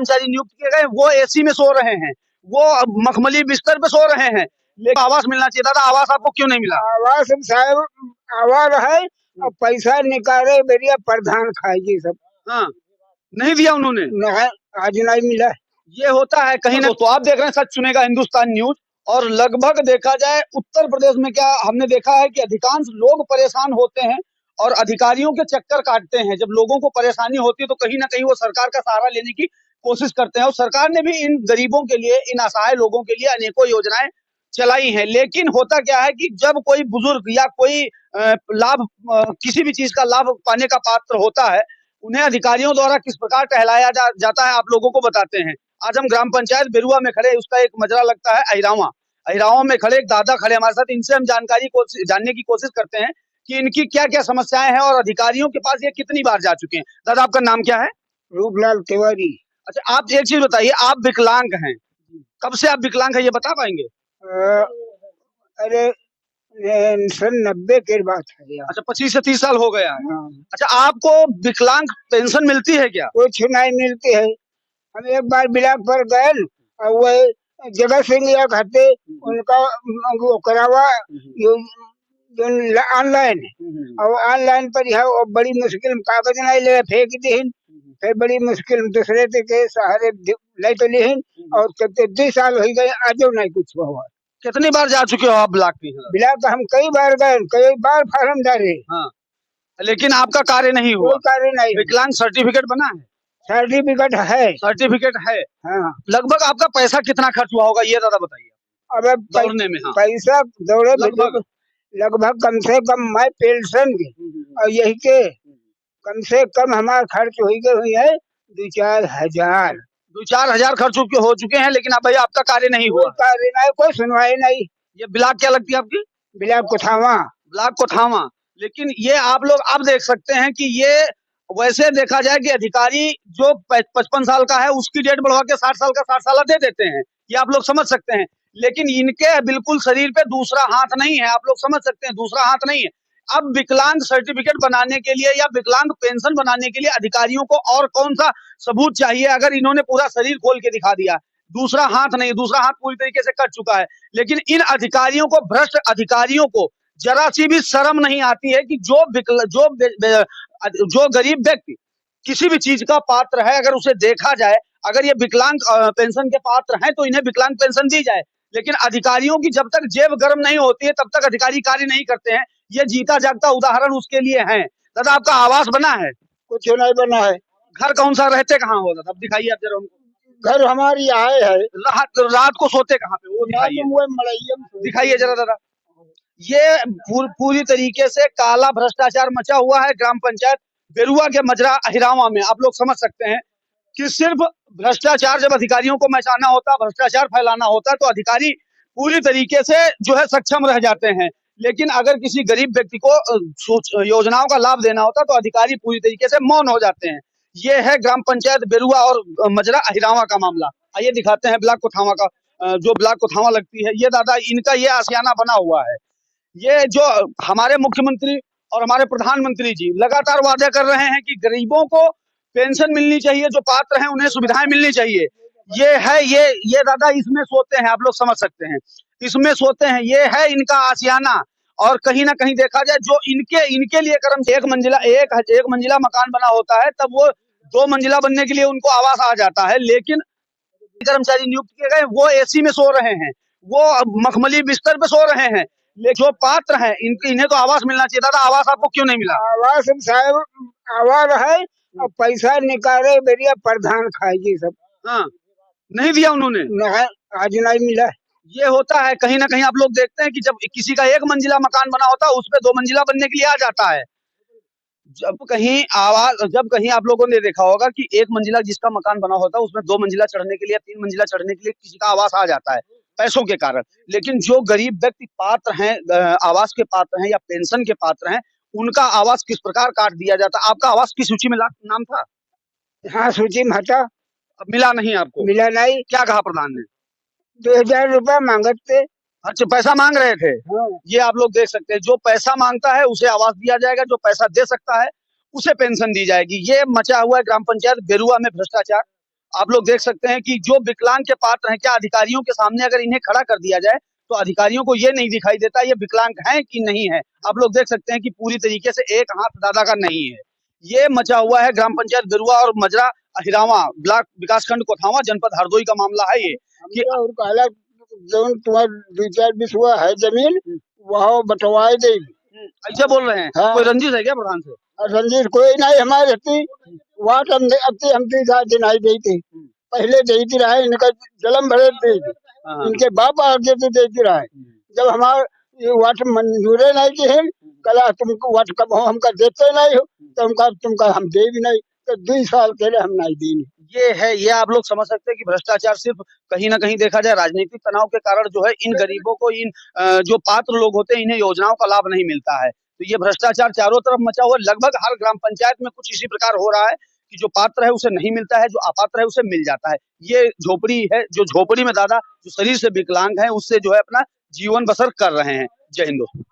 कर्मचारी नियुक्त किए गए, वो एसी में सो रहे हैं, वो मखमली बिस्तर पे सो रहे हैं, लेकिन आवास मिलना चाहिए। दादा आवास आपको क्यों नहीं मिला? आवास साहब आवाज है और पैसा निकाले बेरिया प्रधान खाएगी सब। हाँ, नहीं दिया उन्होंने, आज नहीं मिला। ये होता है कहीं ना। तो आप देख रहे हैं सच सुनेगा हिंदुस्तान न्यूज, और लगभग देखा जाए उत्तर प्रदेश में क्या हमने देखा है कि अधिकांश लोग परेशान होते हैं और अधिकारियों के चक्कर काटते हैं। जब लोगों को परेशानी होती है तो कहीं ना कहीं वो सरकार का सहारा लेने की कोशिश करते हैं, और सरकार ने भी इन गरीबों के लिए, इन असहाय लोगों के लिए अनेकों योजनाएं चलाई हैं। लेकिन होता क्या है कि जब कोई बुजुर्ग या कोई लाभ, किसी भी चीज का लाभ पाने का पात्र होता है, उन्हें अधिकारियों द्वारा किस प्रकार टहलाया जाता है, आप लोगों को बताते हैं। आज हम ग्राम पंचायत बेरुआ में खड़े, उसका एक मजरा लगता है अहिरावा। अहिरावा में खड़े एक दादा खड़े हमारे साथ, इनसे हम जानने की कोशिश करते हैं कि इनकी क्या क्या समस्याएं हैं और अधिकारियों के पास ये कितनी बार जा चुके हैं। दादा आपका नाम क्या है? रूपलाल तिवारी। अच्छा, आप एक चीज बताइए, आप विकलांग हैं, कब से आप विकलांग है ये बता पाएंगे? अरे सन 90 के बात है यार। अच्छा, 25 से 30 साल हो गया है। हाँ। अच्छा, आपको विकलांग पेंशन मिलती है क्या? कुछ नहीं मिलती है। हम एक बार बिलाक पर गए और वो जगह सिंह या खाते उनका वो करावा ऑनलाइन, और ऑनलाइन पर यह बड़ी मुश्किल कागज नहीं ले फेंक दीन, फिर बड़ी मुश्किल दूसरे के सहारे ले तो लीन, और 2 साल हो गए आज नहीं कुछ हुआ। कितनी बार जा चुके हो आप ब्लॉक में? बिलाक हम कई बार गए, कई बार फार्म डाले। हाँ, लेकिन आपका कार्य नहीं हुआ? कोई कार्य नहीं। विकलांग सर्टिफिकेट बना है? सर्टिफिकेट है। सर्टिफिकेट है। हाँ। लगभग आपका पैसा कितना खर्च हुआ होगा ये दादा बताइए? अब दौड़ने में? हाँ, पैसा दौड़े लगभग कम से कम मैं पेंशन की और यही के कम से कम हमारा खर्च हुई है 2-4 हजार। 2-4 हजार खर्च हो चुके हैं, लेकिन अब भाई आपका कार्य नहीं हुआ? कार्य नहीं, कोई सुनवाई नहीं। ये ब्लॉक क्या लगती है आपकी? ब्लॉक कोठावा। ब्लॉक कोठावा। लेकिन ये आप लोग अब देख सकते हैं कि ये वैसे देखा जाए कि अधिकारी जो 55 साल का है उसकी डेट बढ़वा के 60 साल का 60 साल दे देते हैं, ये आप लोग समझ सकते हैं। लेकिन इनके बिल्कुल शरीर पे दूसरा हाथ नहीं है, आप लोग समझ सकते हैं, दूसरा हाथ नहीं है। अब विकलांग सर्टिफिकेट बनाने के लिए या विकलांग पेंशन बनाने के लिए अधिकारियों को और कौन सा सबूत चाहिए, अगर इन्होंने पूरा शरीर खोल के दिखा दिया? दूसरा हाथ नहीं, दूसरा हाथ पूरी तरीके से कट चुका है। लेकिन इन अधिकारियों को, भ्रष्ट अधिकारियों को जरा सी भी शर्म नहीं आती है कि जो गरीब व्यक्ति किसी भी चीज का पात्र है, अगर उसे देखा जाए, अगर ये विकलांग पेंशन के पात्र हैं तो इन्हें विकलांग पेंशन दी जाए। लेकिन अधिकारियों की जब तक जेब गर्म नहीं होती है तब तक अधिकारी कार्य नहीं करते हैं। ये जीता जागता उदाहरण उसके लिए है। दादा आपका आवास बना है? कुछ नहीं बना है। घर कौन सा, रहते कहाँ हो दादा? दिखाइए आप जरा हमको। घर हमारी यहाँ है। रात को सोते कहाँ पे वो दिखाइए, दिखाइए जरा दादा। ये पूरी तरीके से काला भ्रष्टाचार मचा हुआ है ग्राम पंचायत बेरुआ के मजरा अहिरावा में। आप लोग समझ सकते हैं कि सिर्फ भ्रष्टाचार जब अधिकारियों को मचाना होता, भ्रष्टाचार फैलाना होता है तो अधिकारी पूरी तरीके से जो है सक्षम रह जाते हैं। लेकिन अगर किसी गरीब व्यक्ति को योजनाओं का लाभ देना होता तो अधिकारी पूरी तरीके से मौन हो जाते हैं। ये है ग्राम पंचायत बेरुआ और मजरा अहिरावा का मामला। आइए दिखाते हैं ब्लॉक कोठावा का, जो ब्लॉक कोठावा लगती है। ये दादा इनका ये आशियाना बना हुआ है। ये जो हमारे मुख्यमंत्री और हमारे प्रधानमंत्री जी लगातार वादे कर रहे हैं कि गरीबों को पेंशन मिलनी चाहिए, जो पात्र हैं उन्हें सुविधाएं मिलनी चाहिए। ये है ये दादा इसमें सोते हैं, आप लोग समझ सकते हैं, इसमें सोते हैं। ये है इनका आशियाना। और कहीं ना कहीं देखा जाए जो इनके लिए एक मंजिला मकान बना होता है, तब वो 2 मंजिला बनने के लिए उनको आवास आ जाता है। लेकिन कर्मचारी नियुक्त किए गए वो एसी में सो रहे हैं, वो मखमली बिस्तर पे सो रहे हैं। लेकिन जो पात्र हैं इन्हें तो आवास मिलना चाहिए। दादा आवास आपको क्यों नहीं मिला? आवास साहब आवाज है और पैसा निकाले बेरिया प्रधान खाएगी सब। हाँ, नहीं दिया उन्होंने, आज नहीं मिला। ये होता है कहीं ना कहीं। आप लोग देखते हैं कि जब किसी का 1 मंजिला मकान बना होता है उस पे 2 मंजिला बनने के लिए आ जाता है। जब कहीं आप लोगों ने देखा होगा कि 1 मंजिला जिसका मकान बना होता है उसमें 2 मंजिला चढ़ने के लिए, 3 मंजिला चढ़ने के लिए किसी का आवास आ जाता है पैसों के कारण। लेकिन जो गरीब व्यक्ति पात्र हैं, आवास के पात्र हैं या पेंशन के पात्र हैं, उनका आवास किस प्रकार काट दिया जाता। आपका आवास की सूची में नाम था? हाँ, सूची में था। अब मिला नहीं आपको? मिला नहीं। क्या कहा प्रधान ने? 2000 रुपया मांगते। अच्छा, पैसा मांग रहे थे। हाँ। ये आप लोग देख सकते हैं, जो पैसा मांगता है उसे आवास दिया जाएगा, जो पैसा दे सकता है उसे पेंशन दी जाएगी। ये मचा हुआ है ग्राम पंचायत बेरुआ में भ्रष्टाचार। आप लोग देख सकते हैं कि जो विकलांग के पात्र हैं, क्या अधिकारियों के सामने अगर इन्हें खड़ा कर दिया जाए तो अधिकारियों को ये नहीं दिखाई देता ये विकलांग हैं कि नहीं है। आप लोग देख सकते हैं कि पूरी तरीके से एक हाथ दादा का नहीं है। ये मचा हुआ है ग्राम पंचायत बिरुआ और मजरा अहिरावा ब्लॉक विकासखंड कोठावा जनपद हरदोई का मामला है ये कि और कहला जौन तुम्हार 2-4 बिसवा है जमीन वहाँ बंटवाए दे। ऐसे बोल रहे हैं। हाँ। कोई रंजिश है क्या प्रधान से? रंजीत कोई नहीं हमारे रहती वहाँ हम 3 दिन आई गई थी पहले देती रहे इनका जलम भरे थे इनके बाप आगे तो देती रहे जब हमारे वाट मंजूरे नहीं की है कला तुमको वाट कब हमका देते नहीं हो तो तुमका हम दे भी नहीं तो 2 साल के लिए हम नहीं दी। ये है, ये आप लोग समझ सकते हैं कि भ्रष्टाचार सिर्फ कहीं ना कहीं देखा जाए राजनीतिक तनाव के कारण जो है इन गरीबों को इन जो पात्र लोग होते हैं इन्हें योजनाओं का लाभ नहीं मिलता है। तो ये भ्रष्टाचार चारों तरफ मचा हुआ, लगभग हर ग्राम पंचायत में कुछ इसी प्रकार हो रहा है कि जो पात्र है उसे नहीं मिलता है, जो अपात्र है उसे मिल जाता है। ये झोपड़ी है, जो झोपड़ी में दादा जो शरीर से विकलांग है उससे जो है अपना जीवन बसर कर रहे हैं। जय हिंद दोस्तों।